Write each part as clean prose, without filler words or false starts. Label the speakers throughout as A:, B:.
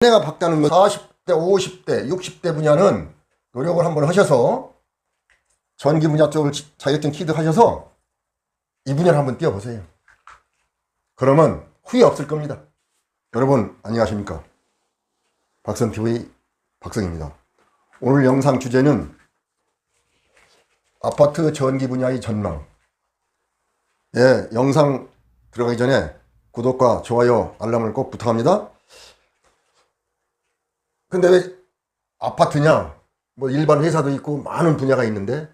A: 내가 박다는 건 40대, 50대, 60대 분야는 노력을 한번 하셔서 전기 분야 쪽을 자격증 취득하셔서 이 분야를 한번 뛰어보세요. 그러면 후회 없을 겁니다. 여러분 안녕하십니까? 박선TV 박성입니다. 오늘 영상 주제는 아파트 전기 분야의 전망. 예, 영상 들어가기 전에 구독과 좋아요, 알람을 꼭 부탁합니다. 근데 왜 아파트냐? 뭐 일반 회사도 있고 많은 분야가 있는데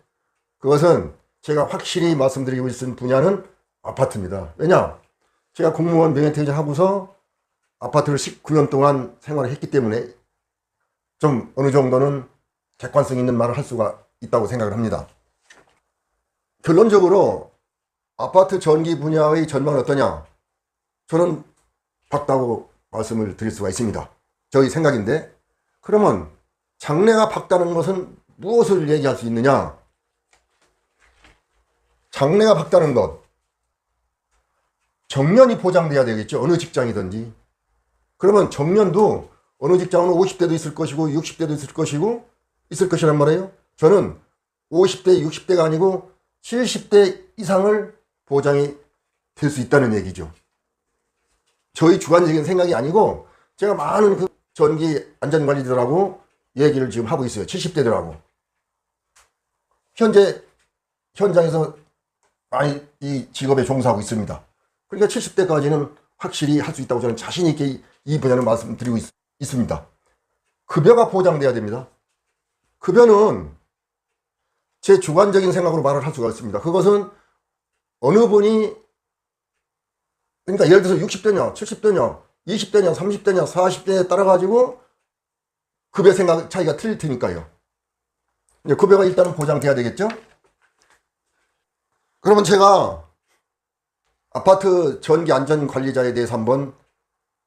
A: 그것은 제가 확실히 말씀드리고 있는 분야는 아파트입니다. 왜냐? 제가 공무원 명예퇴직 하고서 아파트를 19년 동안 생활을 했기 때문에 좀 어느 정도는 객관성 있는 말을 할 수가 있다고 생각을 합니다. 결론적으로 아파트 전기 분야의 전망은 어떠냐? 저는 밝다고 말씀을 드릴 수가 있습니다. 저희 생각인데 그러면 장래가 밝다는 것은 무엇을 얘기할 수 있느냐? 장래가 밝다는 것, 정년이 보장돼야 되겠죠. 어느 직장이든지. 그러면 정년도 어느 직장은 50대도 있을 것이고 60대도 있을 것이고 있을 것이란 말이에요. 저는 50대, 60대가 아니고 70대 이상을 보장이 될 수 있다는 얘기죠. 저희 주관적인 생각이 아니고 제가 많은 그 전기 안전관리들하고 얘기를 지금 하고 있어요. 70대들하고. 현재 현장에서 많이 이 직업에 종사하고 있습니다. 그러니까 70대까지는 확실히 할 수 있다고 저는 자신 있게 이 분야를 말씀드리고 있습니다. 급여가 보장돼야 됩니다. 급여는 제 주관적인 생각으로 말을 할 수가 있습니다. 그것은 어느 분이 그러니까 예를 들어서 60대냐 70대냐 20대냐 30대냐 40대에 따라 가지고 급여 생각 차이가 틀릴 테니까요. 급여가 일단은 보장돼야 되겠죠. 그러면 제가 아파트 전기 안전 관리자에 대해서 한번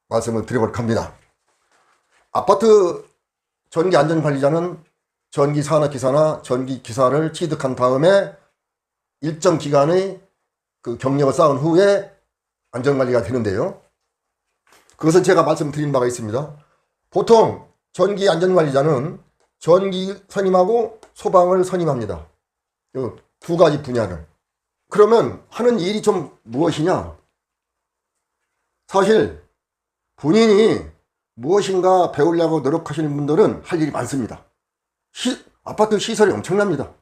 A: 말씀을 드려볼까 합니다. 아파트 전기 안전 관리자는 전기 산업기사나 전기 기사를 취득한 다음에 일정 기간의 그 경력을 쌓은 후에 안전관리가 되는데요. 그것은 제가 말씀드린 바가 있습니다. 보통 전기 안전관리자는 전기 선임하고 소방을 선임합니다. 이 두 가지 분야를. 그러면 하는 일이 좀 무엇이냐? 사실 본인이 무엇인가 배우려고 노력하시는 분들은 할 일이 많습니다. 아파트 시설이 엄청납니다.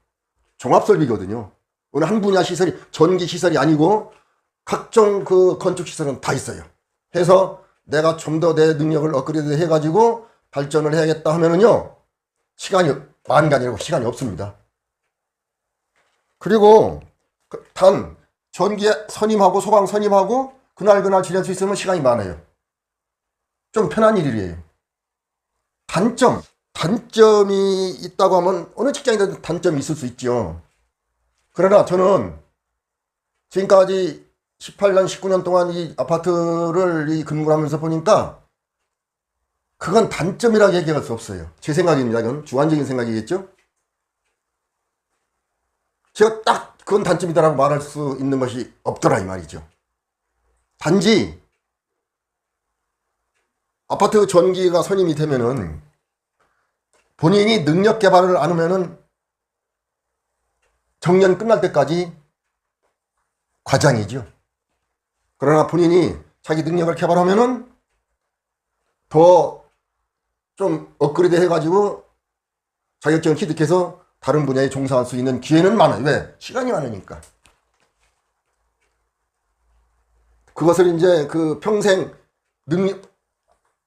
A: 종합설비거든요. 어느 한 분야 시설이 전기 시설이 아니고 각종 그 건축 시설은 다 있어요. 해서 내가 좀 더 내 능력을 업그레이드 해가지고 발전을 해야겠다 하면은요, 시간이 많은 게 아니고 시간이 없습니다. 그리고 단 전기 선임하고 소방 선임하고 그날 지낼 수 있으면 시간이 많아요. 좀 편한 일이에요. 단점이 있다고 하면 어느 직장이든 단점이 있을 수 있죠. 그러나 저는 지금까지 18년, 19년 동안 이 아파트를 근무를 하면서 보니까 그건 단점이라고 얘기할 수 없어요. 제 생각입니다. 이건 주관적인 생각이겠죠. 제가 딱 그건 단점이다라고 말할 수 있는 것이 없더라 이 말이죠. 단지 아파트 전기가 선임이 되면은 본인이 능력 개발을 안 하면은 정년 끝날 때까지 과장이죠. 그러나 본인이 자기 능력을 개발하면은 더 좀 업그레이드 해가지고 자격증을 취득해서 다른 분야에 종사할 수 있는 기회는 많아요. 왜? 시간이 많으니까. 그것을 이제 그 평생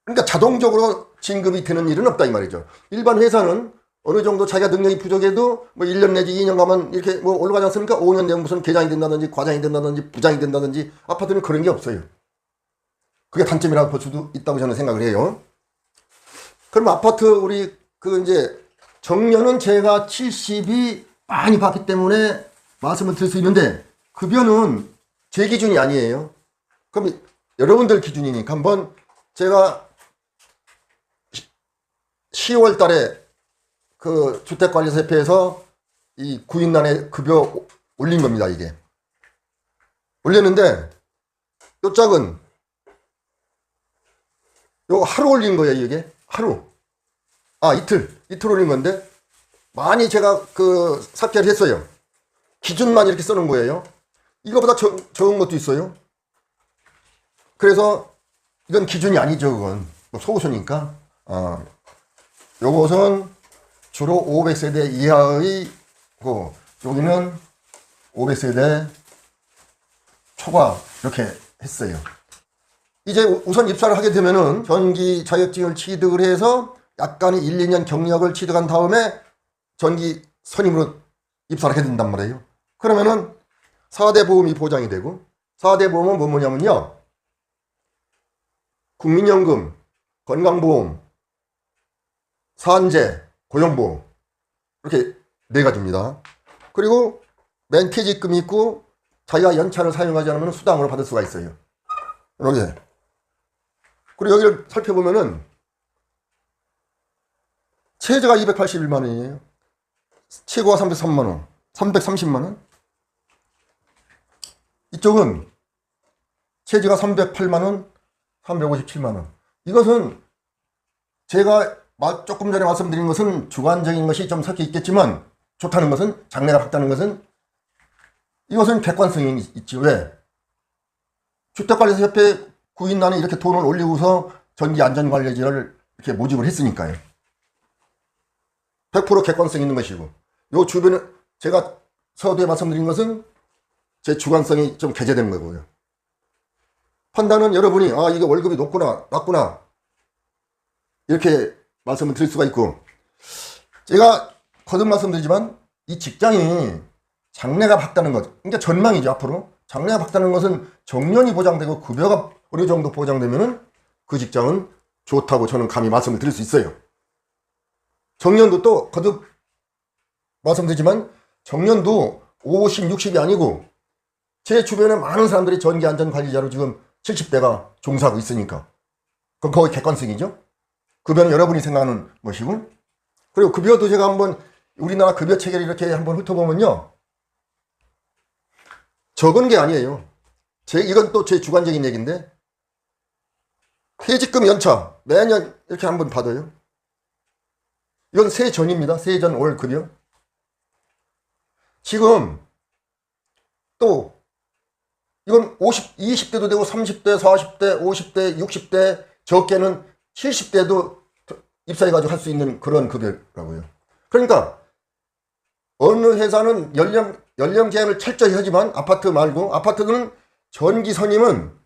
A: 그러니까 자동적으로 진급이 되는 일은 없다 이 말이죠. 일반 회사는 어느 정도 자기가 능력이 부족해도 뭐 1년 내지 2년 가면 이렇게 뭐 올라가지 않습니까? 5년 되면 무슨 계장이 된다든지 과장이 된다든지 부장이 된다든지 아파트는 그런 게 없어요. 그게 단점이라고 볼 수도 있다고 저는 생각을 해요. 그럼 아파트 우리 그 이제 정년은 제가 70이 많이 봤기 때문에 말씀을 드릴 수 있는데 급여는 제 기준이 아니에요. 그럼 여러분들 기준이니까 한번 제가 10월 달에 그 주택관리사협회에서 이 구인난에 급여 올린 겁니다, 이게. 올렸는데, 요 짝은 요 하루 올린 거예요, 이게. 하루. 이틀 올린 건데, 많이 제가 삭제를 했어요. 기준만 이렇게 써놓은 거예요. 이거보다 적은 것도 있어요. 그래서 이건 기준이 아니죠, 그건. 소수니까. 요것은 주로 500세대 이하의, 여기는 500세대 초과, 이렇게 했어요. 이제 우선 입사를 하게 되면은 전기 자격증을 취득을 해서 약간의 1, 2년 경력을 취득한 다음에 전기 선임으로 입사를 하게 된단 말이에요. 그러면은 4대 보험이 보장이 되고, 4대 보험은 뭐냐면요. 국민연금, 건강보험, 산재, 고용보험. 이렇게 네 가지입니다. 그리고 멘티직금이 있고, 자기가 연차를 사용하지 않으면 수당으로 받을 수가 있어요. 이렇게. 그리고 여기를 살펴보면은, 최저가 281만 원이에요. 최고가 303만 원, 330만 원. 이쪽은 최저가 308만 원, 357만 원. 이것은 제가 조금 전에 말씀드린 것은 주관적인 것이 좀 섞여 있겠지만, 좋다는 것은, 장래가 밝다는 것은, 이것은 객관성이 있죠. 왜? 주택관리사협회 구인단이 이렇게 돈을 올리고서 전기안전관리자를 이렇게 모집을 했으니까요. 100% 객관성 있는 것이고, 요 주변에 제가 서두에 말씀드린 것은 제 주관성이 좀 개재된 거고요. 판단은 여러분이 이게 월급이 높구나 낮구나 이렇게 말씀을 드릴 수가 있고, 제가 거듭 말씀드리지만 이 직장이 장래가 밝다는 것, 그러니까 전망이죠. 앞으로 장래가 밝다는 것은 정년이 보장되고 급여가 어느 정도 보장되면은 그 직장은 좋다고 저는 감히 말씀을 드릴 수 있어요. 정년도 또 거듭 말씀드리지만 정년도 50, 60이 아니고, 제 주변에 많은 사람들이 전기안전관리자로 지금 70대가 종사하고 있으니까 그건 거의 객관성이죠. 급여는 여러분이 생각하는 것이고, 그리고 급여도 제가 한번 우리나라 급여 체계를 이렇게 한번 훑어보면요, 적은 게 아니에요. 이건 또 제 주관적인 얘기인데, 퇴직금 연차 매년 이렇게 한번 받아요. 이건 세전입니다. 세전 올 급여. 지금 또 이건 20대도 되고 30대, 40대, 50대, 60대, 적게는 70대도 입사해가지고 할 수 있는 그런 급여라고요. 그러니까 어느 회사는 연령 제한을 철저히 하지만 아파트 말고, 아파트는 전기 선임은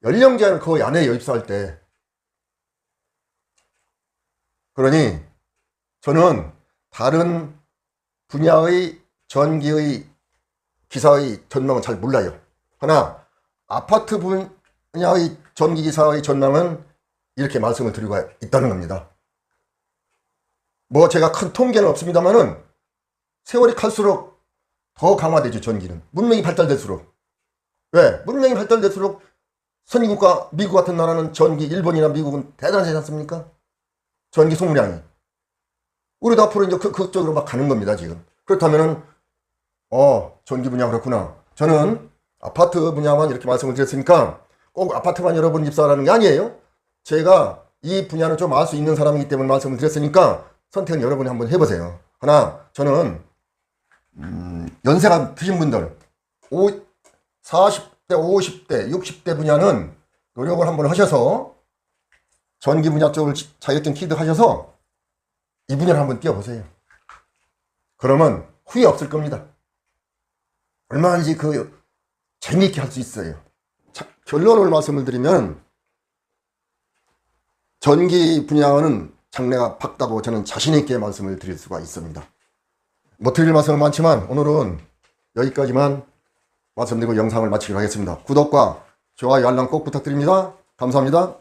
A: 연령 제한을 거의 안 해요, 입사할 때. 그러니 저는 다른 분야의 전기의 기사의 전망은 잘 몰라요. 그러나 아파트 분야의 전기기사의 전망은 이렇게 말씀을 드리고 있다는 겁니다. 제가 큰 통계는 없습니다만은 세월이 갈수록 더 강화되죠, 전기는. 문명이 발달될수록. 왜? 문명이 발달될수록 선진국가 미국 같은 나라는 전기, 일본이나 미국은 대단하지 않습니까? 전기 소모량이. 우리도 앞으로 이제 그쪽으로 막 가는 겁니다, 지금. 그렇다면은, 전기 분야 그렇구나. 저는 아파트 분야만 이렇게 말씀을 드렸으니까 꼭 아파트만 여러분 입사하라는 게 아니에요. 제가 이 분야는 좀 알 수 있는 사람이기 때문에 말씀을 드렸으니까 선택은 여러분이 한번 해보세요. 하나, 저는, 연세가 드신 분들, 40대, 50대, 60대 분야는 노력을 한번 하셔서 전기 분야 쪽을 자격증 취득하셔서 이 분야를 한번 뛰어보세요. 그러면 후회 없을 겁니다. 얼마든지 재미있게 할 수 있어요. 결론을 말씀을 드리면, 전기 분야는 장래가 밝다고 저는 자신있게 말씀을 드릴 수가 있습니다. 드릴 말씀은 많지만 오늘은 여기까지만 말씀드리고 영상을 마치도록 하겠습니다. 구독과 좋아요, 알람 꼭 부탁드립니다. 감사합니다.